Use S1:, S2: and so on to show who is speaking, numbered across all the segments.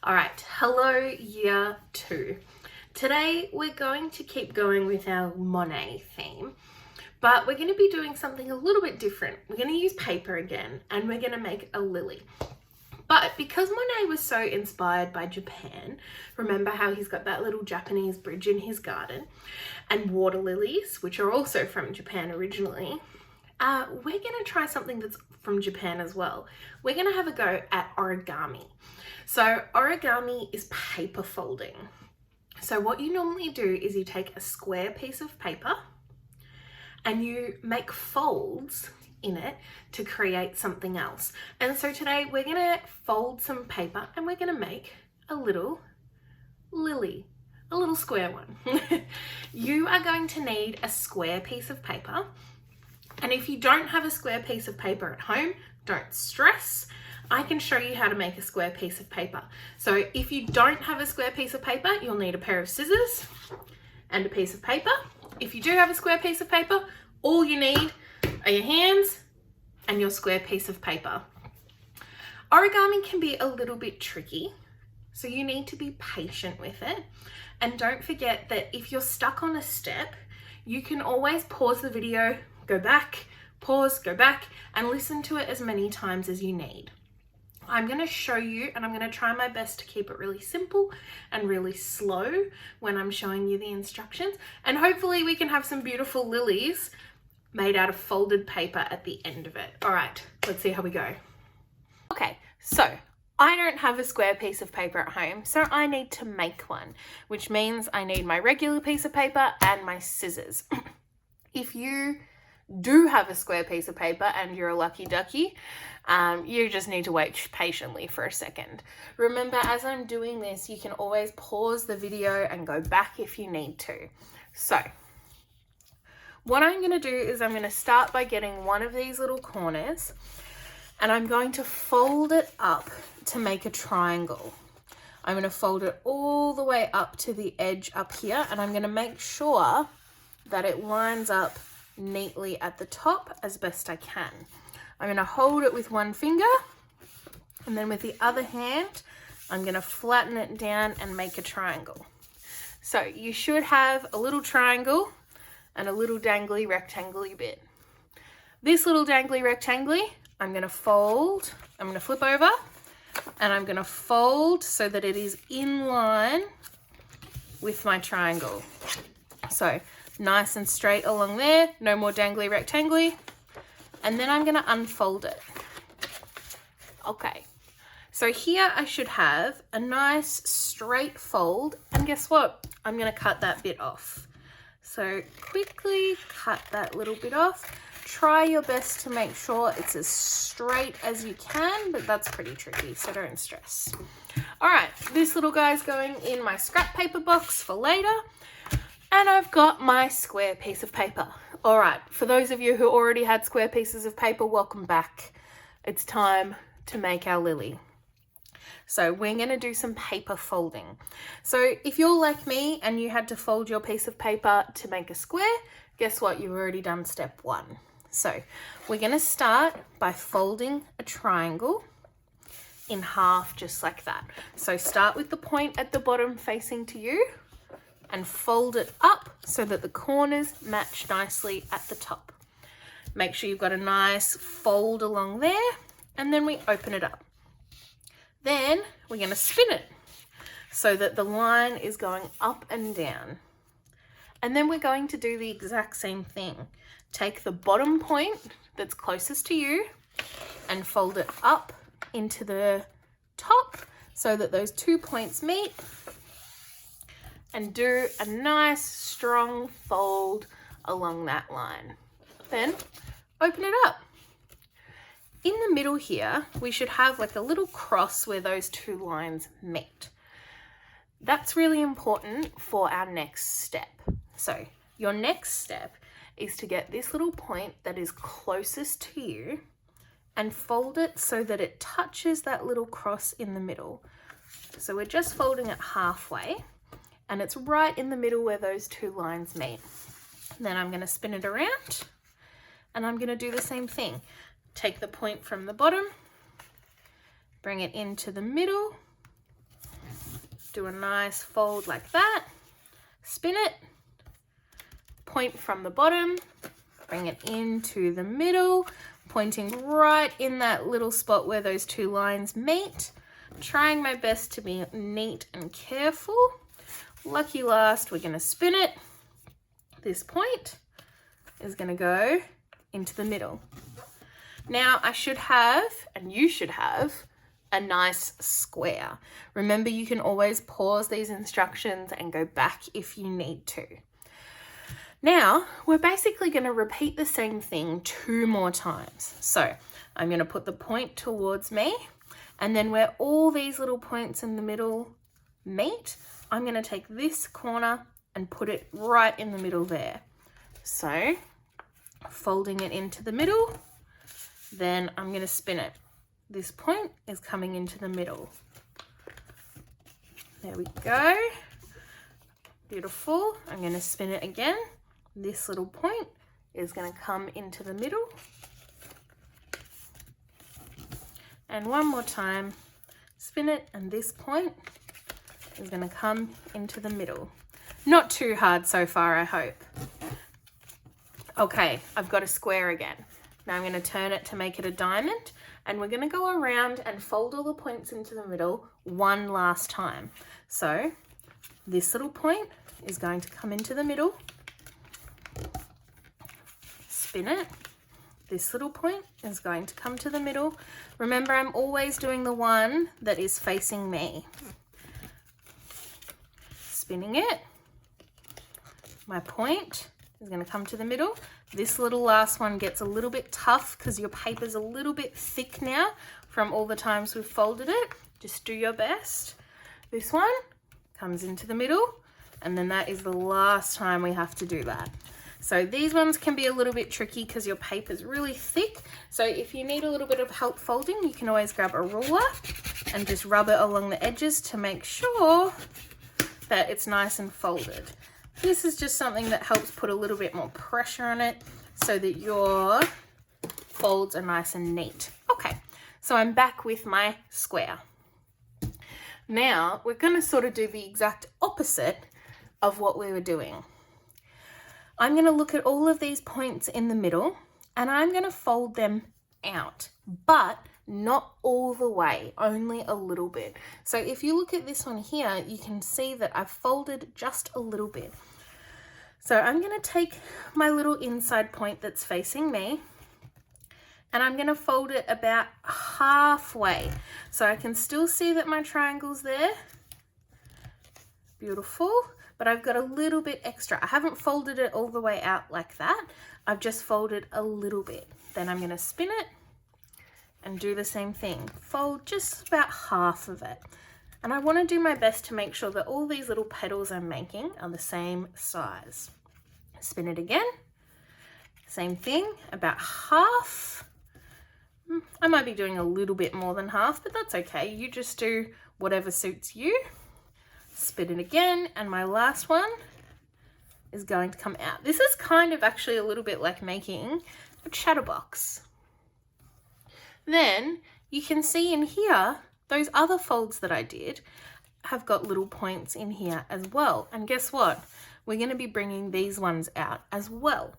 S1: All right, hello year 2. Today we're going to keep going with our Monet theme, but we're going to be doing something a little bit different. We're going to use paper again and we're going to make a lily. But because Monet was so inspired by Japan, remember how he's got that little Japanese bridge in his garden, and water lilies, which are also from Japan originally, we're going to try something that's from Japan as well. We're going to have a go at origami. So origami is paper folding. So what you normally do is you take a square piece of paper and you make folds in it to create something else. And so today we're going to fold some paper and we're going to make a little lily, a little square one. You are going to need a square piece of paper. And if you don't have a square piece of paper at home, don't stress. I can show you how to make a square piece of paper. So if you don't have a square piece of paper, you'll need a pair of scissors and a piece of paper. If you do have a square piece of paper, all you need are your hands and your square piece of paper. Origami can be a little bit tricky, so you need to be patient with it. And don't forget that if you're stuck on a step, you can always pause the video, go back, pause, go back, and listen to it as many times as you need. I'm going to show you, and I'm going to try my best to keep it really simple and really slow when I'm showing you the instructions. And hopefully we can have some beautiful lilies made out of folded paper at the end of it. All right, let's see how we go. Okay, so I don't have a square piece of paper at home, so I need to make one, which means I need my regular piece of paper and my scissors. If you do have a square piece of paper and you're a lucky ducky, you just need to wait patiently for a second. Remember, as I'm doing this, you can always pause the video and go back if you need to. So what I'm going to do is I'm going to start by getting one of these little corners and I'm going to fold it up to make a triangle. I'm going to fold it all the way up to the edge up here, and I'm going to make sure that it lines up neatly at the top as best I can. I'm going to hold it with one finger, and then with the other hand I'm going to flatten it down and make a triangle. So you should have a little triangle and a little dangly rectangle bit. This little dangly rectangle I'm going to fold, I'm going to flip over, and I'm going to fold so that it is in line with my triangle. So nice and straight along there, no more dangly rectangly. And then I'm going to unfold it. Okay, so here I should have a nice straight fold, and guess what? I'm going to cut that bit off. So quickly cut that little bit off. Try your best to make sure it's as straight as you can, but that's pretty tricky, so don't stress. All right, this little guy's going in my scrap paper box for later. And I've got my square piece of paper. All right, for those of you who already had square pieces of paper, welcome back. It's time to make our lily. So we're going to do some paper folding. So if you're like me and you had to fold your piece of paper to make a square, guess what? You've already done step 1. So we're going to start by folding a triangle in half, just like that. So start with the point at the bottom facing to you, and fold it up so that the corners match nicely at the top. Make sure you've got a nice fold along there, and then we open it up. Then we're going to spin it so that the line is going up and down. And then we're going to do the exact same thing. Take the bottom point that's closest to you and fold it up into the top so that those 2 points meet, and do a nice strong fold along that line. Then open it up. In the middle here, we should have like a little cross where those 2 lines meet. That's really important for our next step. So your next step is to get this little point that is closest to you and fold it so that it touches that little cross in the middle. So we're just folding it halfway, and it's right in the middle where those 2 lines meet. Then I'm going to spin it around, and I'm going to do the same thing. Take the point from the bottom, bring it into the middle, do a nice fold like that, spin it, point from the bottom, bring it into the middle, pointing right in that little spot where those two lines meet, trying my best to be neat and careful. Lucky last, we're going to spin it. This point is going to go into the middle. Now I should have, and you should have, a nice square. Remember, you can always pause these instructions and go back if you need to. Now, we're basically going to repeat the same thing 2 more times. So I'm going to put the point towards me, and then where all these little points in the middle meet, I'm going to take this corner and put it right in the middle there. So folding it into the middle, then I'm going to spin it. This point is coming into the middle. There we go. Beautiful. I'm going to spin it again. This little point is going to come into the middle. And one more time, spin it, and this point is going to come into the middle. Not too hard so far, I hope. Okay, I've got a square again. Now I'm going to turn it to make it a diamond, and we're going to go around and fold all the points into the middle one last time. So this little point is going to come into the middle, spin it. This little point is going to come to the middle. Remember, I'm always doing the one that is facing me. Spinning it. My point is going to come to the middle. This little last one gets a little bit tough because your paper's a little bit thick now from all the times we've folded it. Just do your best. This one comes into the middle, and then that is the last time we have to do that. So these ones can be a little bit tricky because your paper's really thick. So if you need a little bit of help folding, you can always grab a ruler and just rub it along the edges to make sure that it's nice and folded. This is just something that helps put a little bit more pressure on it so that your folds are nice and neat. Okay, so I'm back with my square. Now we're going to sort of do the exact opposite of what we were doing. I'm going to look at all of these points in the middle, and I'm going to fold them out, but not all the way, only a little bit. So if you look at this one here, you can see that I've folded just a little bit. So I'm going to take my little inside point that's facing me, and I'm going to fold it about halfway. So I can still see that my triangle's there. Beautiful. But I've got a little bit extra. I haven't folded it all the way out like that. I've just folded a little bit. Then I'm going to spin it and do the same thing. Fold just about half of it. And I want to do my best to make sure that all these little petals I'm making are the same size. Spin it again. Same thing, about half. I might be doing a little bit more than half, but that's okay. You just do whatever suits you. Spin it again, and my last one is going to come out. This is kind of actually a little bit like making a chatterbox. Then you can see in here, those other folds that I did have got little points in here as well. And guess what? We're going to be bringing these ones out as well.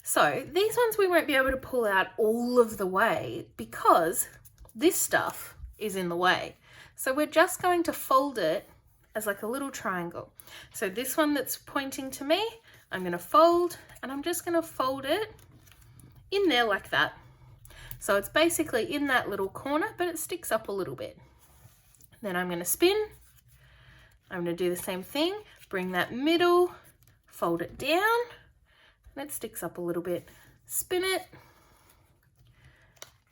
S1: So these ones we won't be able to pull out all of the way because this stuff is in the way. So we're just going to fold it as like a little triangle. So this one that's pointing to me, I'm going to fold, and I'm just going to fold it in there like that. So it's basically in that little corner, but it sticks up a little bit. Then I'm going to spin. I'm going to do the same thing, bring that middle, fold it down, and it sticks up a little bit. Spin it,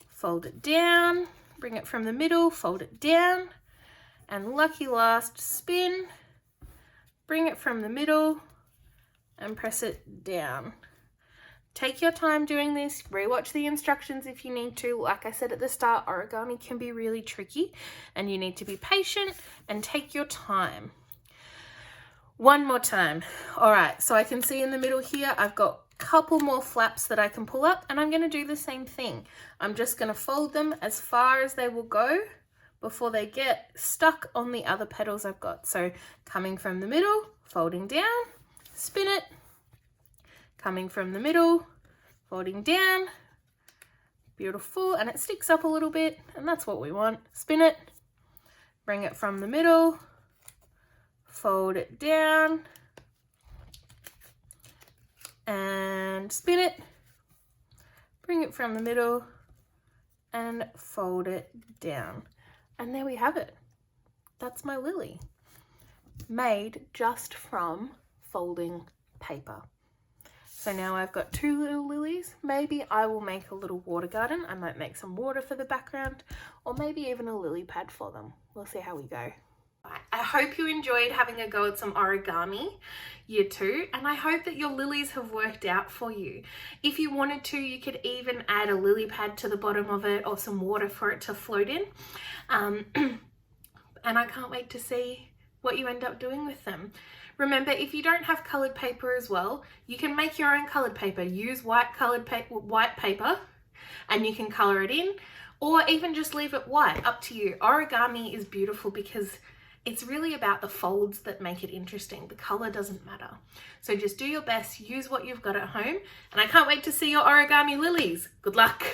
S1: fold it down, bring it from the middle, fold it down, and lucky last, spin, bring it from the middle and press it down. Take your time doing this, rewatch the instructions if you need to. Like I said at the start, origami can be really tricky and you need to be patient and take your time. One more time. All right, so I can see in the middle here, I've got a couple more flaps that I can pull up, and I'm going to do the same thing. I'm just going to fold them as far as they will go, before they get stuck on the other petals I've got. So coming from the middle, folding down, spin it, coming from the middle, folding down, beautiful, and it sticks up a little bit, and that's what we want. Spin it, bring it from the middle, fold it down, and spin it, bring it from the middle, and fold it down. And there we have it. That's my lily, made just from folding paper. So now I've got 2 little lilies. Maybe I will make a little water garden. I might make some water for the background, or maybe even a lily pad for them. We'll see how we go. I hope you enjoyed having a go at some origami year 2, and I hope that your lilies have worked out for you. If you wanted to, you could even add a lily pad to the bottom of it or some water for it to float in. And I can't wait to see what you end up doing with them. Remember, if you don't have colored paper as well, you can make your own colored paper. Use white paper and you can color it in, or even just leave it white, up to you. Origami is beautiful because it's really about the folds that make it interesting. The color doesn't matter. So just do your best, use what you've got at home, and I can't wait to see your origami lilies. Good luck.